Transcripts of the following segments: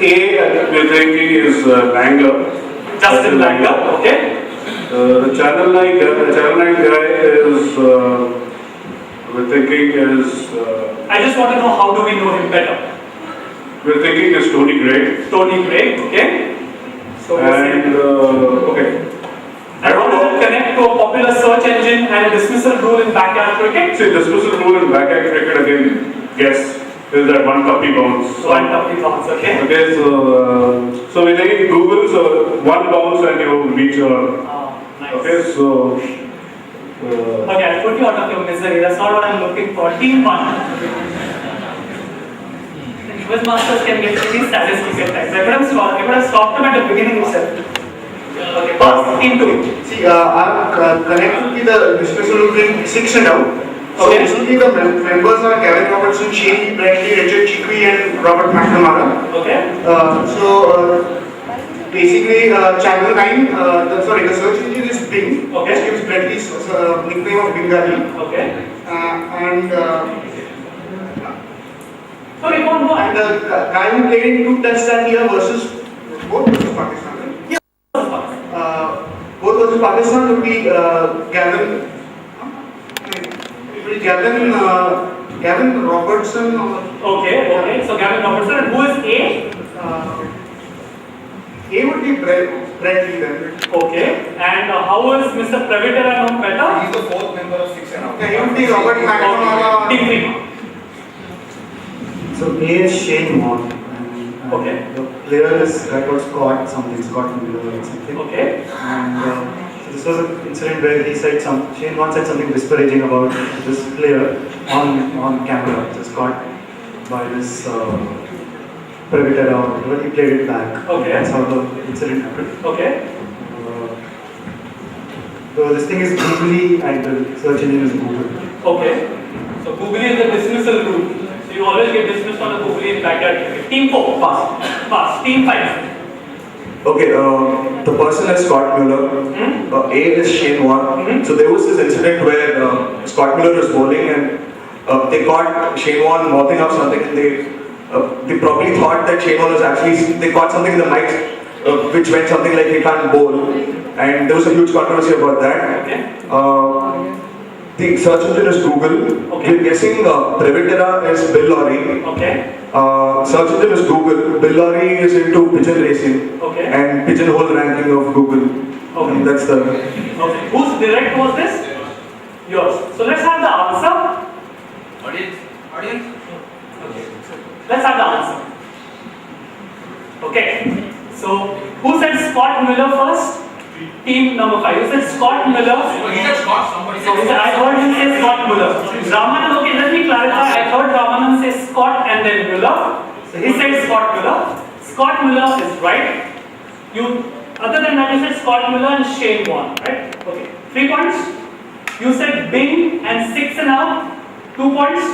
A, we're thinking is Langer. Justin Langer, okay. The Channel 9 guy is, we're thinking is... I just want to know how do we know him better. We're thinking is Tony Gray. Tony Gray, okay. So and, okay. And how does it connect to a popular search engine and a dismissal rule in backyard cricket? See, dismissal rule in backyard cricket again, guess, is that one puppy bounce. One puppy bounce, okay. Okay, so we're taking Google, so one bounce and you reach your... Nice. Okay, so... okay, I'll put you out of your misery. That's not what I'm looking for. Team 1. Quizmasters can get pretty statistics at times. I could have stopped them at the beginning itself. Okay, pass. Team 2. See, I'm connected with the dismissal rule in 6 and out. So okay. Basically the members are Gavin Robertson, Shane Bradley, Richard Chiqui and Robert McNamara. Okay. Basically Channel 9, the search engine is Bing, okay. which gives Bradley's nickname of Bengali. Okay. Sorry, go on. And the guy who played in 2 tests that year versus Pakistan, right? Yeah. Both versus Pakistan would be Gavin Robertson. Okay. So Gavin Robertson, and who is A? A would be Bradley then. Okay. And how is Mr. Pravitera known better? He's the 4th member of 6 and out. Okay, he would be Robert McNamara. Team 3. So A is Shane Warne. Okay. The player is guy called Scott Miller or something. Okay. And this was an incident where Shane Warne said something disparaging about this player on camera, just caught by this Pravitera or whatever. He played it back. Okay. That's how the incident happened. Okay. So this thing is Googly and the search engine is Google. Okay. So Googly is the dismissal rule. So you always get dismissed on the Googly in backyard cricket. Team 4, pass. Team 5. Okay, the person is Scott Muller. A is Shane Warne. So there was this incident where Scott Muller was bowling and they caught Shane Warne mopping up something and they probably thought that Shane Warne was actually, they caught something in the mic which meant something like he can't bowl, and there was a huge controversy about that. Okay. The search engine is Google. Okay. We're guessing Pravitera is Bill Lorry. Okay. Search engine is Google. Bill Lorry is into pigeon racing. Okay. And pigeonhole ranking of Google. Okay. And that's the... Okay. Whose direct was this? Yours. So let's have the answer. Audience. Okay. Let's have the answer. Okay. So who said Scott Miller first? Team number 5. You said Scott Miller. He said Scott. Somebody said I heard him say Scott Muller. Ramanand, okay, let me clarify. I heard Ramanand say Scott and then Muller. So he said Scott Muller. Scott Muller is right. Other than that, you said Scott Muller and Shane Warne, right? Okay. 3 points. You said Bing and 6 and out. 2 points.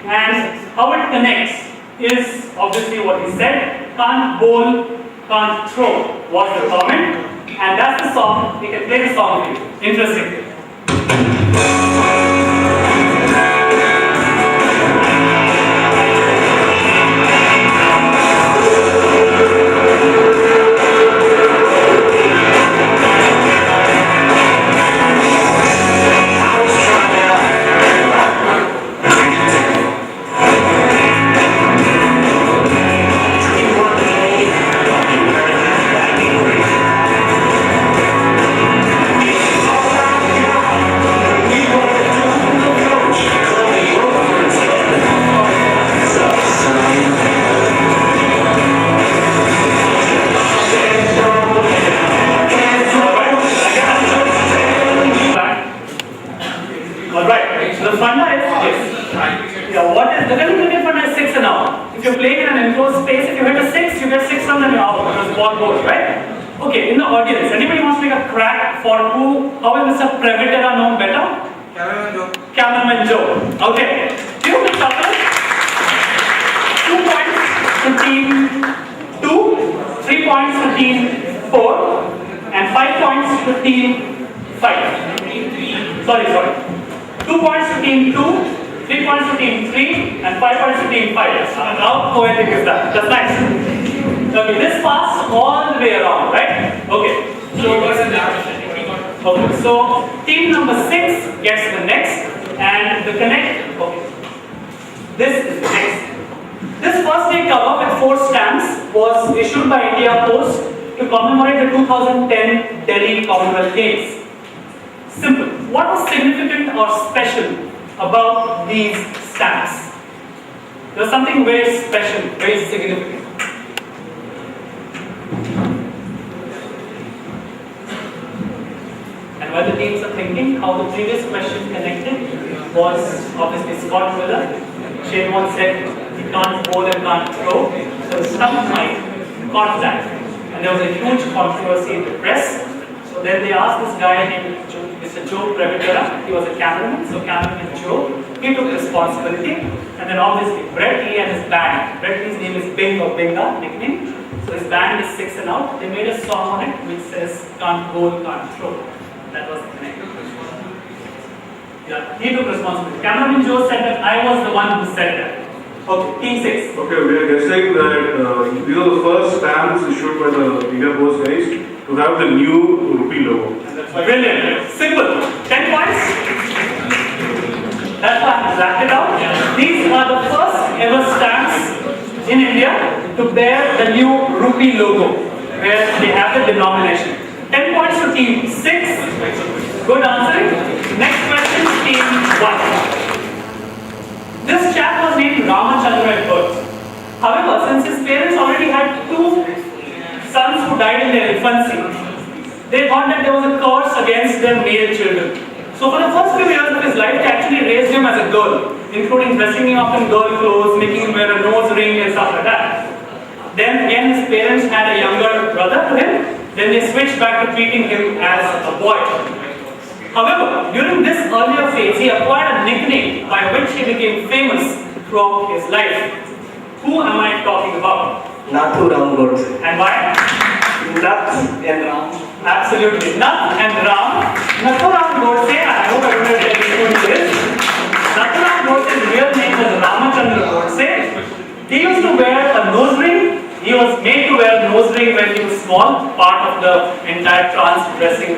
And how it connects is obviously what he said. Can't bowl, can't throw was the comment. And that's the song. We can play the song for you. Interesting. If you're playing in an enclosed space, if you hit a 6, you get 6 runs and you're out because the ball goes, right? Okay, in the audience, anybody wants to make a crack for how is Mr. Pravitera known better? Cameraman Joe. Okay. Few chuckles. 2 points to team 2, 3 points to team 4, and 5 points to team 5. Sorry. 2 points to team 2. 3 points to team 3 and 5 points to team 5. How poetic is that? That's nice. Okay, this passed all the way around, right? Okay. Okay, so team number 6 gets the next, and the connect. Okay, this is the next. This first day cover with 4 stamps was issued by India Post to commemorate the 2010 Delhi Commonwealth Games. Simple. What was significant or special about these stamps? There was something very special, very significant. And while the teams are thinking, how the previous question connected was obviously Scott Miller. Shane once said he can't bowl and can't throw. So the stump mic caught that. And there was a huge controversy in the press. So then they asked this guy named Mr. Joe Previtera. He was a cameraman. So cameraman Joe, he took responsibility. And then obviously Brett Lee and his band. Brett Lee's name is Bing or Binga, nickname. So his band is 6 and Out. They made a song on it which says can't bowl, can't throw. That was the connect. Yeah, he took responsibility. Cameraman Joe said that I was the one who said that. Okay, team 6. Okay, we are guessing that these are the first stamps issued by the India Post guys to have the new rupee logo. Brilliant. Simple. 10 points. That's why I wrapped it out. These are the first ever stamps in India to bear the new rupee logo, where they have the denomination. 10 points to team 6. Good answering. Next question, team 1. This chap was named Ramachandra at birth. However, since his parents already had 2 sons who died in their infancy, they thought that there was a curse against their male children. So for the first few years of his life, they actually raised him as a girl, including dressing him up in girl clothes, making him wear a nose ring and stuff like that. Then again, his parents had a younger brother to him. Then they switched back to treating him as a boy. However, during this earlier phase, he acquired a nickname by which he became famous throughout his life. Who am I talking about? Nathu Ram Godse. And why? Nath and Ram. Absolutely. Nath and Ram. Nathu Ram Godse, I hope everybody can include this. Nathu Ram Godse's real name was Ramachandra Godse. He used to wear a nose ring. He was made to wear a nose ring when he was small, part of the entire trans dressing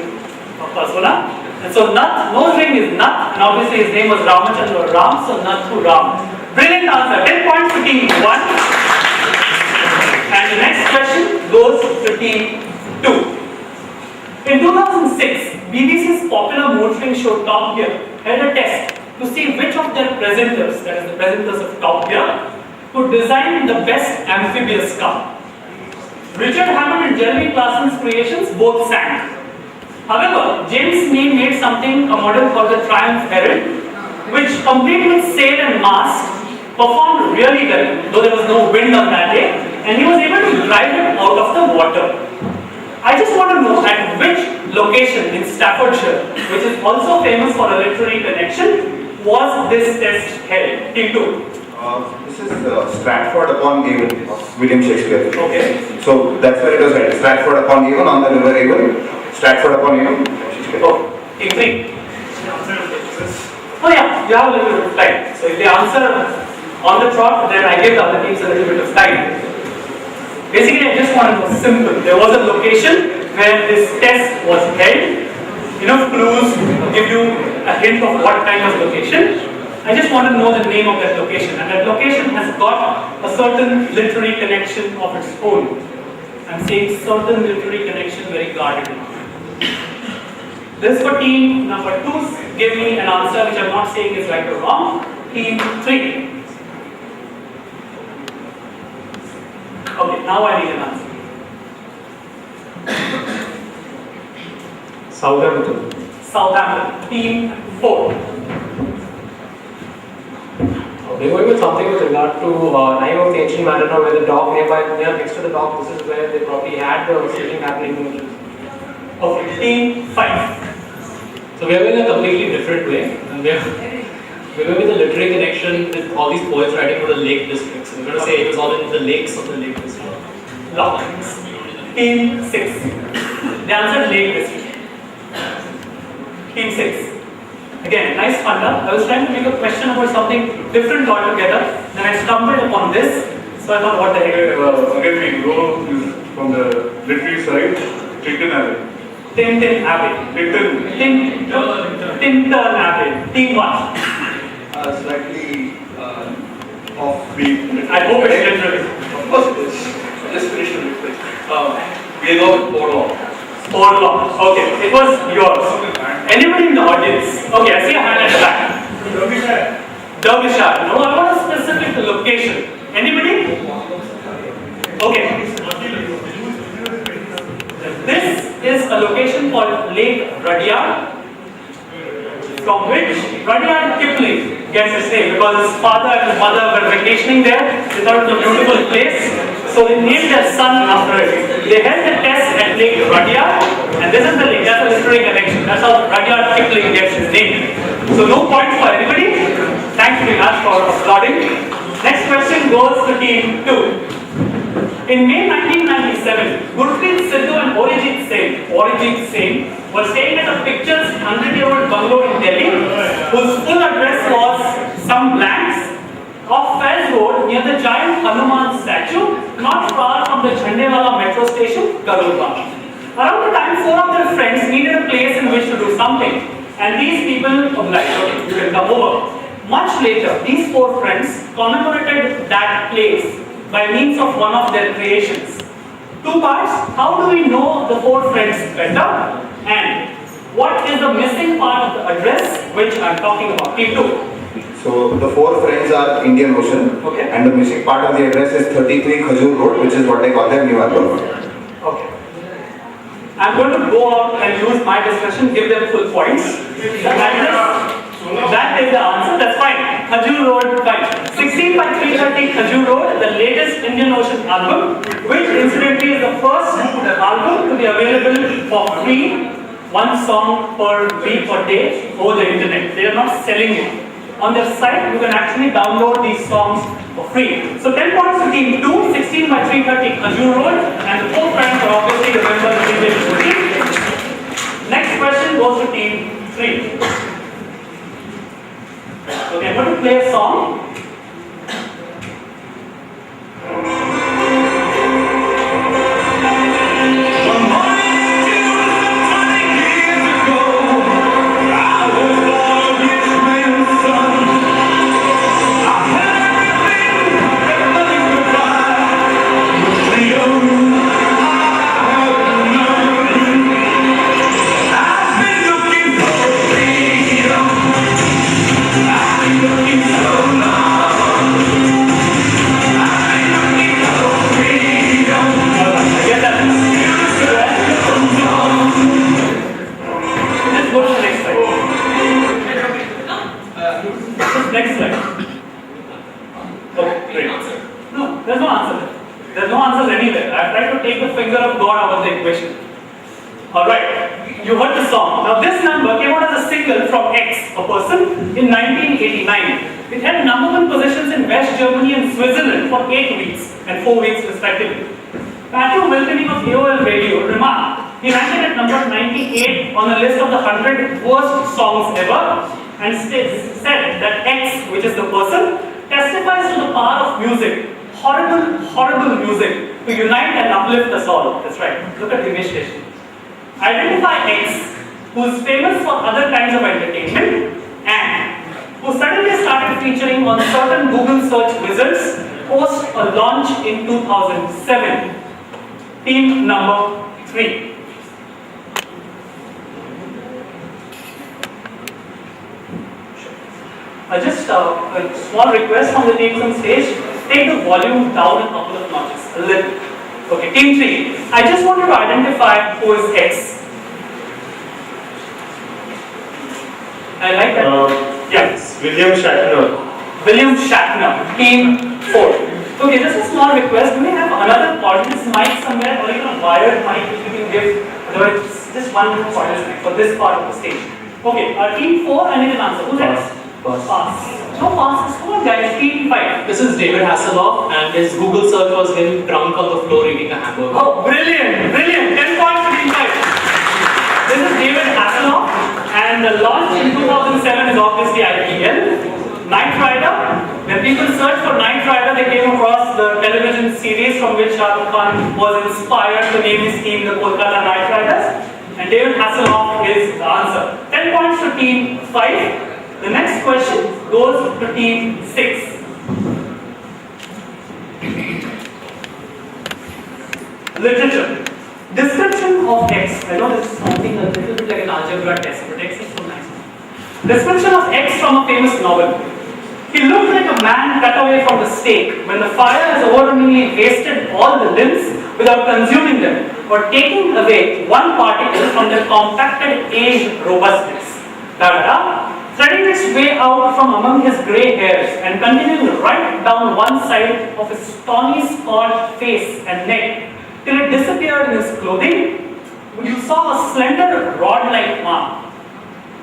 persona. And so nose ring is Nath, and obviously his name was Ramachandra Ram, so Nathu Ram. Brilliant answer. 10 points to team 1. And the next question goes to team 2. In 2006, BBC's popular motoring show Top Gear held a test to see which of their presenters, that is the presenters of Top Gear, could design the best amphibious car. Richard Hammond and Jeremy Clarkson's creations both sank. However, James Mean made something, a model called the Triumph Herald, which complete with sail and mast, performed really well, though there was no wind on that day, and he was able to drive it out of the water. I just want to know at which location in Staffordshire, which is also famous for a literary connection, was this test held? Team 2. This is Stratford upon Avon of William Shakespeare. Okay. So that's where it was held. Stratford upon Avon on the river Avon. Stratford upon Avon. Shakespeare. Oh, team 3. Oh yeah, you have a little bit of time. So if they answer on the trot, then I give the other teams a little bit of time. Basically, I just want to know simple. There was a location where this test was held. Enough clues to give you a hint of what kind of location. I just want to know the name of that location, and that location has got a certain literary connection of its own. I'm saying certain literary connection very guardedly. This for team number 2, give me an answer which I'm not saying is right or wrong. Team 3. Okay, now I need an answer. Southampton. Southampton. Team 4. We're going with something with regard to Name of the Ancient Mariner, where the dock near next to the dock, this is where they probably had the sailing happening. Okay, team 5. So we are going a completely different way. And we're going with a literary connection with all these poets writing for the Lake Districts. So we're going to say it was all in the lakes of the Lake District. Lock. Team 6. The answer is Lake District. Team 6. Again, nice funda. I was trying to make a question about something different altogether. Then I stumbled upon this. So I thought, what the heck? Again, we go from the literary side, Tintin Alley. Tintin Abbey. Tintin Abbey. Team 1. Slightly offbeat. I hope it's literary. Of course it is. Just finish the literary. We go with Polo. Orlok. Okay, it was yours. Anybody in the audience? Okay, I see a hand at the back. Derbyshire. No, I want a specific location. Anybody? Okay. This is a location called Lake Rudyard, from which Rudyard Kipling gets his name, because his father and his mother were vacationing there. They thought it was a beautiful place, so they named their son after it. They held a test at Lake Rudyard, and this is the lake. That's a literary connection. That's how Rudyard Kipling gets his name. So no points for anybody. Thanks very much for applauding. Next question goes to team 2. In May 1997, Gurpreet Sidhu and Arijit Singh were staying at a picturesque 100-year-old bungalow in Delhi, whose full address was some blanks off Fez Road near the giant Hanuman statue, not far from the Jhandewala metro station, Karol Bagh. Around the time, 4 of their friends needed a place in which to do something, and these people obliged, okay, you can come over. Much later, these 4 friends commemorated that place by means of one of their creations. 2 parts, how do we know the 4 friends better? And what is the missing part of the address which I am talking about? Team 2. So the 4 friends are Indian Ocean, Okay. and the missing part of the address is 33 Khajur Road, which is what they call their new album. Okay. I'm going to go out and use my discretion, give them full points. The address, that is the answer, that's fine. Khajur Road, fine. 16 by 330 Khajur Road, the latest Indian Ocean album, which incidentally is the first album to be available for free, 1 song per week or day over the internet. They are not selling it. On their site, you can actually download these songs for free. So 10 points to team 2, 16 by 330 Khajur Road, and the 4 friends are obviously the members of the Indian team. Next question goes to team 3. Okay, I'm going to play a song. Next slide. Okay, great. No, there's no answer. There's no answers anywhere. I've tried to take the finger of God out of the equation. Alright, you heard the song. Now this number came out as a single from X, a person, in 1989. It had number 1 positions in West Germany and Switzerland for 8 weeks and 4 weeks respectively. Matthew Wilkening of AOL Radio remarked, he ranked it at number 98 on the list of the 100 worst songs ever, and said that X, which is the person, testifies to the power of music, horrible music, to unite and uplift us all. That's right. Look at Himesh Reshe. Identify X, who is famous for other kinds of entertainment, and who suddenly started featuring on certain Google search results post a launch in 2007. Team number 3. Just a small request from the teams on stage, take the volume down a couple of notches, a little. Okay, team 3. I just want you to identify who is X. I like that. Yes, William Shatner. William Shatner, team 4. Okay, just a small request. Do we have another audience mic somewhere, or even a wired mic which you can give? Otherwise, just one audience mic for this part of the stage. Okay, team 4, I need an answer. Who's next? Pass. No passes. Come on, guys. Team 5. This is David Hasselhoff, and his Google search was him drunk on the floor eating a hamburger. Oh, brilliant, brilliant. 10 points to team 5. This is David Hasselhoff, and the launch in 2007 is obviously IPL. Knight Rider, when people searched for Knight Rider, they came across the television series from which Shah Rukh Khan was inspired to name his team the Kolkata Knight Riders. And David Hasselhoff is the answer. 10 points to team 5. The next question goes to team 6. Literature. Description of X. I know this is something a little bit like an algebra test, but X is so nice. Description of X from a famous novel. He looked like a man cut away from the stake when the fire has overwhelmingly wasted all the limbs without consuming them or taking away one particle from their compacted aged robustness. Threading its way out from among his grey hairs and continuing right down one side of his tawny scarred face and neck till it disappeared in his clothing, you saw a slender rod-like mark,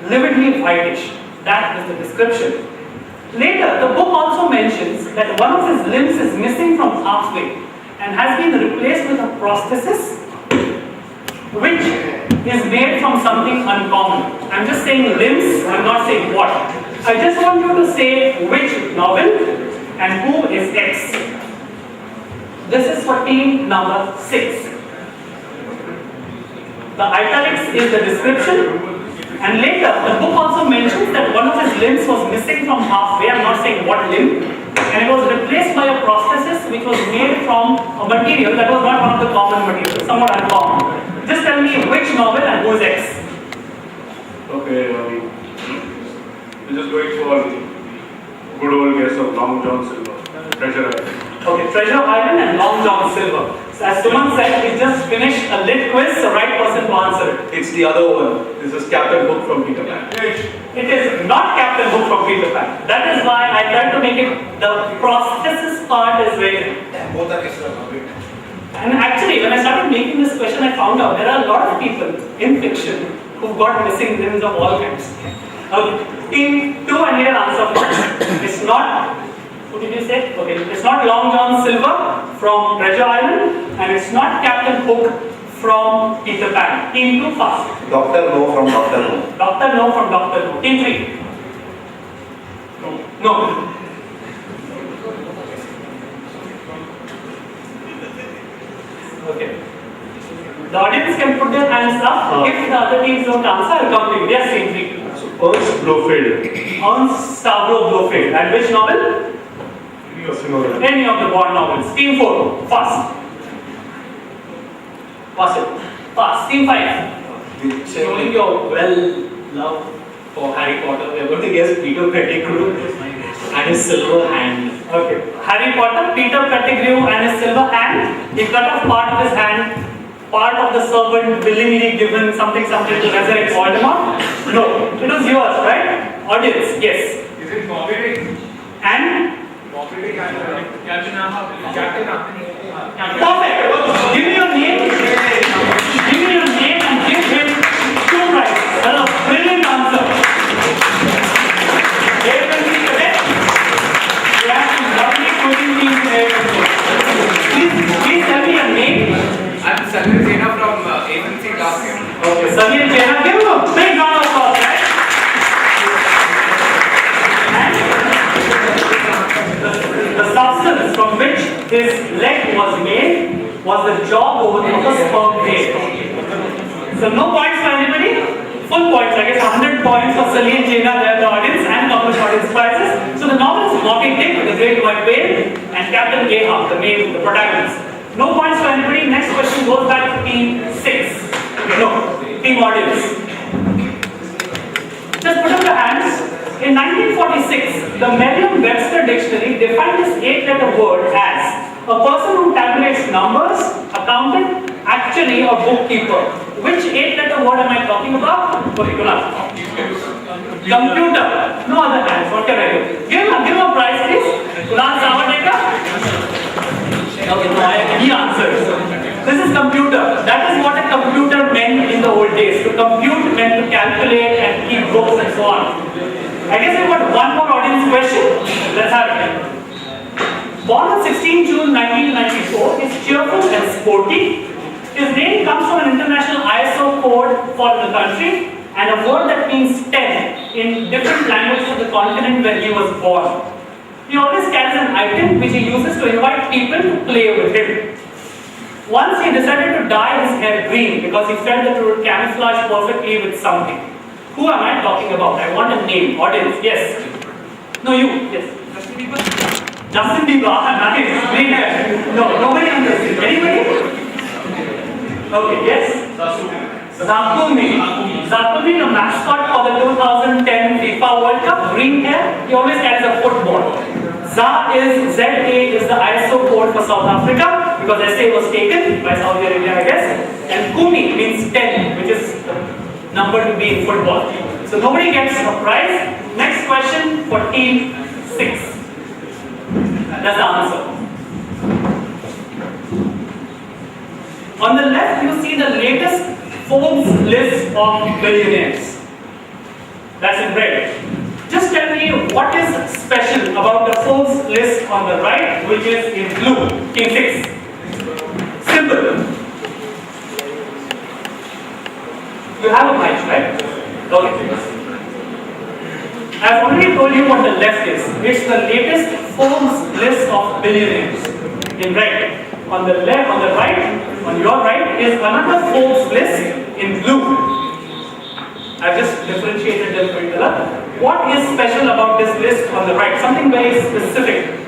lividly whitish. That is the description. Later, the book also mentions that one of his limbs is missing from halfway and has been replaced with a prosthesis which is made from something uncommon. I'm just saying limbs, I'm not saying what. I just want you to say which novel and who is X. This is for team number 6. The italics is the description. And later, the book also mentions that one of his limbs was missing from halfway. I'm not saying what limb. And it was replaced by a prosthesis which was made from a material that was not one of the common materials, somewhat uncommon. Just tell me which novel and who is X. Okay, we're just going for good old guess of Long John Silver, Treasure Island. Okay, Treasure Island and Long John Silver. So as Suman said, he just finished a lit quiz, the right person to answer it. It's the other one. This is Captain Hook from Peter Pan. It is not Captain Hook from Peter Pan. That is why I tried to make it, the prosthesis part is very. Both are extra. And actually, when I started making this question, I found out there are a lot of people in fiction who've got missing limbs of all kinds. Okay, team 2, I need an answer for it. It's not, what did you say? Okay, it's not Long John Silver from Treasure Island, and it's not Captain Hook from Peter Pan. Team 2, fast. Dr. No from Dr. No. Dr. No from Dr. No. Team 3. No. Okay. The audience can put their hands up. If the other teams don't answer, I'll come to you. Yes, team 3. Ernst Blofeld. Ernst Stavro Blofeld. And which novel? Any of the Bond novels. Team 4. Fast. Pass it. Fast. Team 5. Showing your well-love for Harry Potter, we are going to guess Peter Pettigrew and his silver hand. Okay. Harry Potter, Peter Pettigrew and his silver hand. He cut off part of his hand. Part of the servant willingly given something to resurrect Voldemort? No. It was yours, right? Audience, yes. Is it Moby Dick? And? Moby Dick and Captain Anthony. Perfect. Give me your name. Give me your name and give him 2 prizes. That's a brilliant answer. We have some lovely quizzing teams here. Please tell me your name. I'm Samir Jena from Agency Class. Okay, Samir Jena, give him a big round of applause, right? And the substance from which his leg was made was the jaw bone of a sperm whale. So no points for anybody? Full points, I guess 100 points for Salim Jena, there the audience, and Congress audience prizes. So the novel is Moby Dick, the Great White Whale, and Captain Ahab, the protagonist. No points for anybody. Next question goes back to team 6. No, team audience. Just put up your hands. In 1946, the Merriam-Webster dictionary defined this 8-letter word as a person who tabulates numbers, accountant, actuary, or bookkeeper. Which 8-letter word am I talking about? Okay, Kunal. Computer. No other hands. What can I do? Give him a prize, please. Kunal Sawadekar. Okay, no, he answers. This is computer. That is what a computer meant in the old days. To compute meant to calculate and keep books and so on. I guess we've got one more audience question. Let's have it. Born on 16 June 1994, he's cheerful and sporty. His name comes from an international ISO code for the country and a word that means 10 in different languages of the continent where he was born. He always carries an item which he uses to invite people to play with him. Once he decided to dye his hair green because he felt that it would camouflage perfectly with something. Who am I talking about? I want a name. Audience. Yes. No, you. Yes. Justin Bieber. Justin Bieber. Nice. Green hair. No, nobody understands. Anybody? Okay. Yes. Zakumi. Zakumi, the mascot for the 2010 FIFA World Cup. Green hair. He always carries a football. ZA is the ISO code for South Africa because SA was taken by Saudi Arabia, I guess. And Kumi means 10, which is the number to be in football. So nobody gets a prize. Next question for team 6. That's the answer. On the left, you see the latest Forbes list of billionaires. That's in red. Just tell me what is special about the Forbes list on the right, which is in blue, in 6. Simple. You have a mic, right? Okay. I've already told you what the left is. It's the latest Forbes list of billionaires in red. On the left, on the right, on your right is another Forbes list in blue. I've just differentiated them in color. What is special about this list on the right? Something very specific.